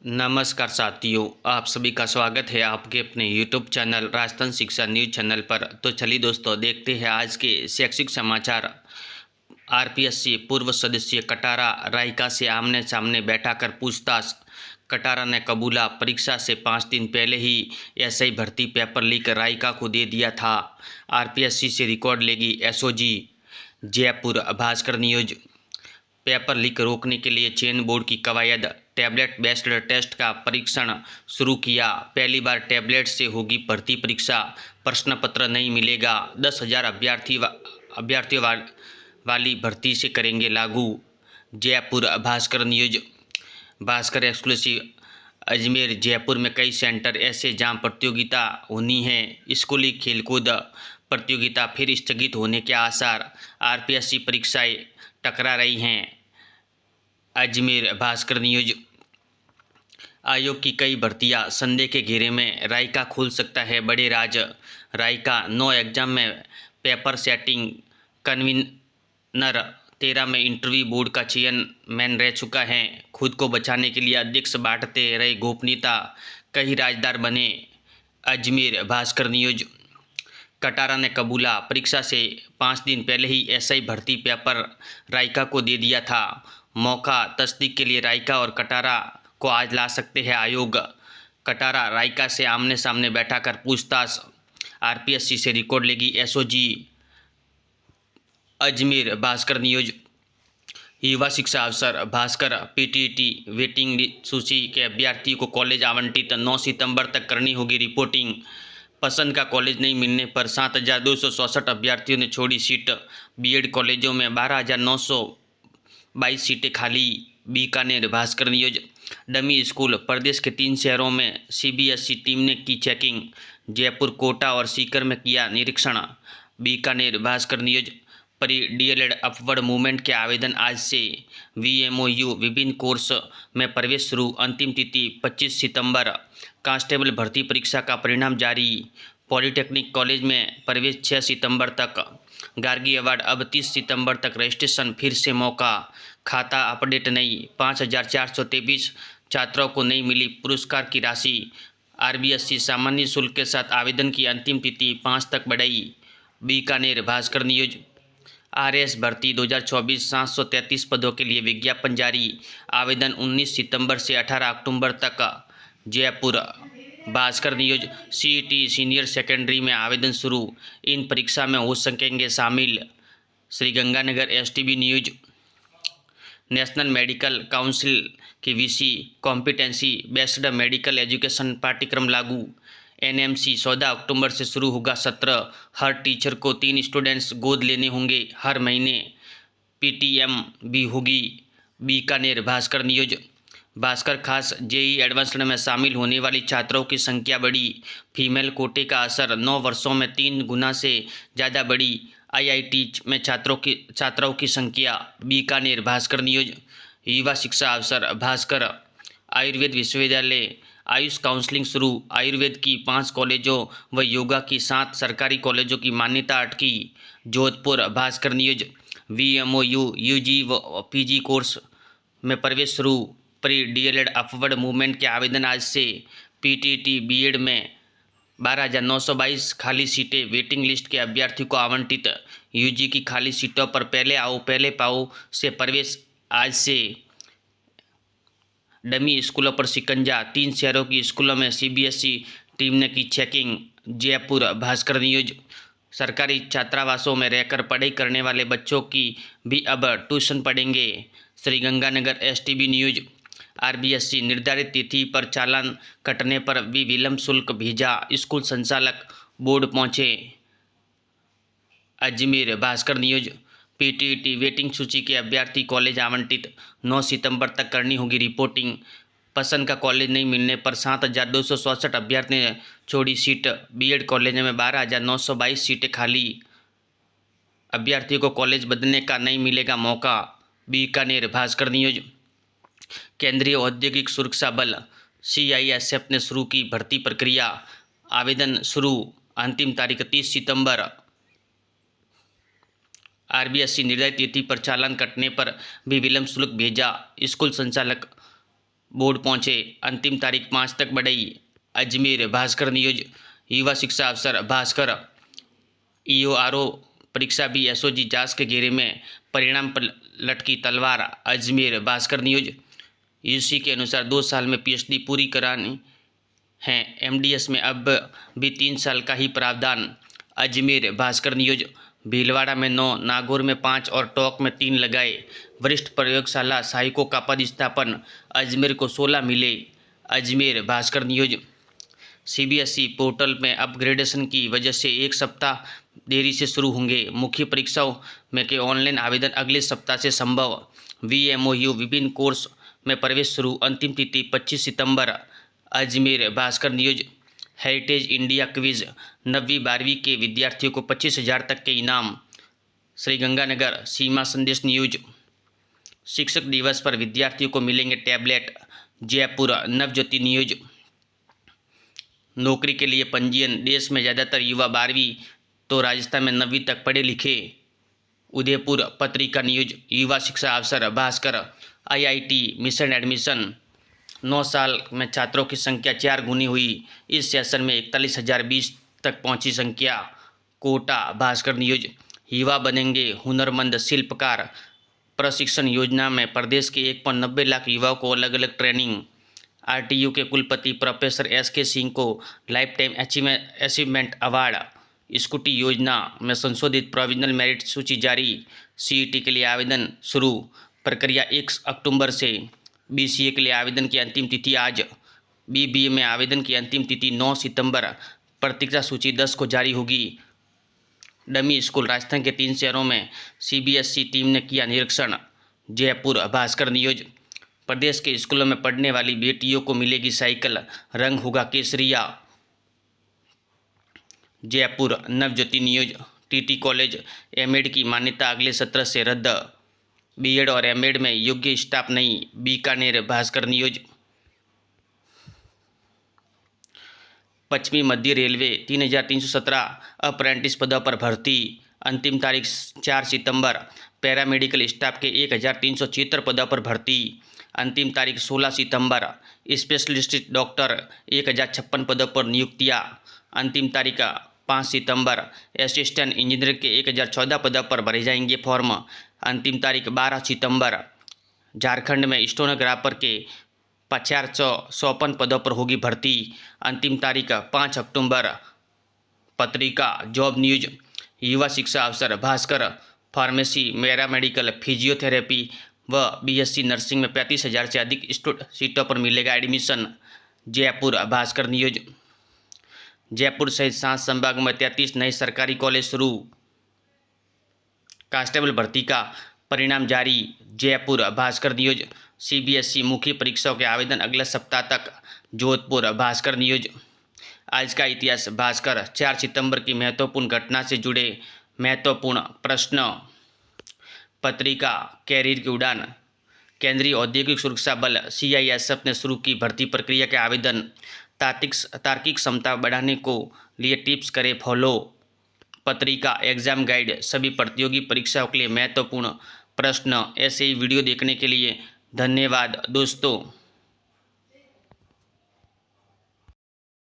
नमस्कार साथियों, आप सभी का स्वागत है आपके अपने यूट्यूब चैनल राजस्थान शिक्षा न्यूज चैनल पर। तो चलिए दोस्तों, देखते हैं आज के शैक्षिक समाचार। आरपीएससी पूर्व सदस्य कटारा राइका से आमने सामने बैठाकर पूछताछ। कटारा ने कबूला, परीक्षा से 5 दिन पहले ही एसआई भर्ती पेपर लीक राइका को दे दिया था। आरपीएससी से रिकॉर्ड लेगी SOG. Jaipur Bhaskar news. Paper leak रोकने के लिए चयन बोर्ड की कवायद। टैबलेट बेस्ड टेस्ट का परीक्षण शुरू किया। पहली बार टैबलेट से होगी भर्ती परीक्षा। प्रश्न पत्र नहीं मिलेगा। 10,000 अभ्यर्थियों वाली भर्ती से करेंगे लागू। जयपुर भास्कर न्यूज। भास्कर एक्सक्लूसिव। अजमेर जयपुर में कई सेंटर ऐसे जहां प्रतियोगिता होनी है। स्कूली खेलकूद प्रतियोगिता फिर स्थगित होने के आसार। आरपीएससी परीक्षाएं टकरा रही हैं। अजमेर भास्कर न्यूज। आयोग की कई भर्तियां संदेह के घेरे में। राइका खोल सकता है बड़े राज। राइका 9 एग्जाम में पेपर सेटिंग कन्वीनर। 13 में इंटरव्यू बोर्ड का चेयरमैन रह चुका है। खुद को बचाने के लिए अध्यक्ष बांटते रहे गोपनीयता। कई राजदार बने। अजमेर भास्कर न्यूज। कटारा ने कबूला, परीक्षा से 5 दिन पहले ही एसआई भर्ती पेपर राइका को दे दिया था। मौका तस्दीक के लिए राइका और कटारा को आज ला सकते हैं आयोग। कटारा राइका से आमने सामने बैठाकर पूछताछ। आरपीएससी से रिकॉर्ड लेगी एसओजी। अजमेर भास्कर न्यूज। युवा शिक्षा अफसर भास्कर पीटीटी वेटिंग सूची के अभ्यर्थियों को कॉलेज आवंटित। 9 सितंबर तक करनी होगी रिपोर्टिंग। पसंद का कॉलेज नहीं मिलने पर 7,267 अभ्यर्थियों ने छोड़ी सीट। बीएड कॉलेजों में 12,922 सीटें खाली। Bikaner Bhaskar news. Dummy school. प्रदेश के 3 शहरों में सीबीएसई टीम ने की चेकिंग। जयपुर, कोटा और सीकर में किया निरीक्षण। Bikaner Bhaskar news. Pre DElEd upward movement के आवेदन आज से। वीएमओयू विभिन्न कोर्स में प्रवेश शुरू। अंतिम तिथि 25 सितंबर। कांस्टेबल भर्ती परीक्षा का परिणाम जारी। पॉलिटेक्निक कॉलेज में प्रवेश 6 सितंबर तक। गार्गी अवार्ड अब 30 सितंबर तक रजिस्ट्रेशन फिर से मौका। खाता अपडेट नहीं। 5,423 छात्रों को नहीं मिली पुरस्कार की राशि। आरबीएससी सामान्य शुल्क के साथ आवेदन की अंतिम तिथि 5 तक बढ़ाई। बीकानेर भास्कर न्यूज। आरएस भर्ती 2024 733 पदों के लिए विज्ञापन जारी। आवेदन 19 सितंबर से 18 अक्टूबर तक। Jaipur Bhaskar news. CET senior secondary में आवेदन शुरू। इन परीक्षा में हो सकेंगे शामिल। Sriganganagar STB news. National medical council की VC competency based medical education पाठ्यक्रम लागू। एनएमसी 14 अक्टूबर से शुरू होगा सत्र। हर टीचर को 3 स्टूडेंट्स गोद लेने होंगे हर महीने। पीटीएम भी होगी। बीकानेर भास्कर न्यूज। भास्कर खास जेई एडवांस्ड में शामिल होने वाली छात्रों की संख्या बढ़ी। फीमेल कोटे का असर 9 वर्षों में 3 गुना से ज़्यादा बढ़ी। आईआईटी में छात्राओं की संख्या। बीकानेर भास्कर न्यूज। युवा शिक्षा अफसर भास्कर। आयुर्वेद विश्वविद्यालय आयुष काउंसलिंग शुरू। आयुर्वेद की 5 कॉलेजों व योगा की 7 सरकारी कॉलेजों की मान्यता अटकी। Jodhpur Bhaskar news. VMOU UG व पीजी कोर्स में प्रवेश शुरू। प्री डीएलएड अपवर्ड मूवमेंट के आवेदन आज से। पीटीटी बीएड में 12,922 खाली सीटें वेटिंग लिस्ट के अभ्यर्थियों को आवंटित। यूजी की खाली सीटों पर पहले आओ पहले पाओ से प्रवेश आज से। डमी स्कूलों पर शिकंजा। 3 शहरों की स्कूलों में सीबीएसई टीम ने की चेकिंग। जयपुर भास्कर न्यूज। सरकारी छात्रावासों में रहकर पढ़ाई करने वाले बच्चों की भी अब ट्यूशन पढ़ेंगे। Sriganganagar STB news. आरबीएससी निर्धारित तिथि पर चालान कटने पर भी विलंब शुल्क भेजा। स्कूल संचालक बोर्ड पहुंचे। Ajmer Bhaskar news. PTT waiting सूची के अभ्यर्थी कॉलेज आवंटित। 9 सितंबर तक करनी होगी रिपोर्टिंग। पसंद का कॉलेज नहीं मिलने पर 7,267 अभ्यर्थी ने छोड़ी सीट। बीएड कॉलेज में 12,922 सीटें खाली। अभ्यर्थियों को कॉलेज बदलने का नहीं मिलेगा मौका। बीकानेर भास्कर न्यूज। केंद्रीय औद्योगिक सुरक्षा बल सीआईएसएफ ने शुरू की भर्ती प्रक्रिया। आवेदन शुरू। अंतिम तारीख 30 सितंबर। आरबीएससी निर्धारित तिथि पर चालान कटने पर भी विलंब शुल्क भेजा। स्कूल संचालक बोर्ड पहुंचे, अंतिम तारीख 5 तक बढ़ाई। अजमेर भास्कर न्यूज, युवा शिक्षा अफसर भास्कर ईओआरओ परीक्षा भी एसओजी जांच के घेरे में, परिणाम पर लटकी तलवार। अजमेर भास्कर न्यूज, यूसी के अनुसार 2 साल में पीएचडी पूरी करानी है, एमडीएस में अब भी 3 साल का ही प्रावधान। अजमेर भास्कर न्यूज, भीलवाड़ा में 9, नागौर में 5 और टोंक में 3 लगाए वरिष्ठ प्रयोगशाला सहायकों का पदस्थापन, अजमेर को 16 मिले। Ajmer Bhaskar news, CBSE portal में अपग्रेडेशन की वजह से 1 सप्ताह देरी से शुरू होंगे मुख्य परीक्षाओं में के ऑनलाइन आवेदन अगले सप्ताह से संभव। वीएमओयू विभिन्न कोर्स में प्रवेश शुरू, अंतिम तिथि 25 सितंबर। Ajmer Bhaskar news, heritage India quiz, 9वीं 12वीं के विद्यार्थियों को 25,000 तक के इनाम। श्रीगंगानगर सीमा संदेश न्यूज, शिक्षक दिवस पर विद्यार्थियों को मिलेंगे टैबलेट। जयपुर नवज्योति न्यूज, नौकरी के लिए पंजीयन, देश में ज़्यादातर युवा 12वीं तो राजस्थान में 9वीं तक पढ़े लिखे। उदयपुर पत्रिका न्यूज, युवा शिक्षा अफसर भास्कर आईआईटी मिशन एडमिशन, 9 साल में छात्रों की संख्या 4 गुनी हुई, इस सेशन में 41,020 तक पहुंची संख्या। कोटा भास्कर न्यूज, युवा बनेंगे हुनरमंद शिल्पकार, प्रशिक्षण योजना में प्रदेश के 1.90 लाख युवाओं को अलग अलग ट्रेनिंग। आरटीयू के कुलपति प्रोफेसर एसके सिंह को life time achievement award. Scooty योजना में संशोधित प्रोविजनल मेरिट सूची जारी, सीईटी के लिए आवेदन शुरू, प्रक्रिया 1 अक्टूबर से। बीसीए के लिए आवेदन की अंतिम तिथि आज, बीबीए में आवेदन की अंतिम तिथि 9 सितंबर, परीक्षा सूची 10 को जारी होगी। डमी स्कूल, राजस्थान के 3 शहरों में सीबीएसई टीम ने किया निरीक्षण। जयपुर भास्कर न्यूज, प्रदेश के स्कूलों में पढ़ने वाली बेटियों को मिलेगी साइकिल, रंग होगा केसरिया। Jaipur Navjyoti news, TT college M Ed की मान्यता अगले सत्र से रद्द, बीएड और एमएड में योग्य स्टाफ नहीं। बीकानेर भास्कर न्यूज, पश्चिमी मध्य रेलवे 3,317 अप्रेंटिस पदों पर भर्ती, अंतिम तारीख 4 सितंबर। पैरामेडिकल स्टाफ के 1,376 पदों पर भर्ती, अंतिम तारीख 16 सितंबर। स्पेशलिस्ट डॉक्टर 1,056 पदों पर नियुक्तियां, अंतिम तारीख 5 सितंबर। असिस्टेंट इंजीनियर के 1,014 पदों पर भरे जाएंगे फॉर्म, अंतिम तारीख 12 सितंबर। झारखंड में स्टेनोग्राफर के 454 पदों पर होगी भर्ती, अंतिम तारीख 5 अक्टूबर। पत्रिका जॉब न्यूज, युवा शिक्षा अफसर भास्कर फार्मेसी, पैरामेडिकल, फिजियोथेरेपी व बीएससी नर्सिंग में 35,000 से अधिक सीटों पर मिलेगा एडमिशन। जयपुर भास्कर न्यूज, जयपुर सहित 7 संभागों में 33 नए सरकारी कॉलेज शुरू, कांस्टेबल भर्ती का परिणाम जारी। जयपुर भास्कर न्यूज, सीबीएसई मुख्य परीक्षाओं के आवेदन अगले सप्ताह तक। जोधपुर भास्कर न्यूज, आज का इतिहास भास्कर, 4 सितंबर की महत्वपूर्ण घटना से जुड़े महत्वपूर्ण प्रश्न। पत्रिका कैरियर की उड़ान, केंद्रीय औद्योगिक सुरक्षा बल सीआईएसएफ ने शुरू की भर्ती प्रक्रिया के आवेदन, तार्किक क्षमता बढ़ाने को लिए टिप्स करें फॉलो। पत्रिका एग्जाम गाइड, सभी प्रतियोगी परीक्षाओं के लिए महत्वपूर्ण प्रश्न। ऐसे ही वीडियो देखने के लिए धन्यवाद दोस्तों।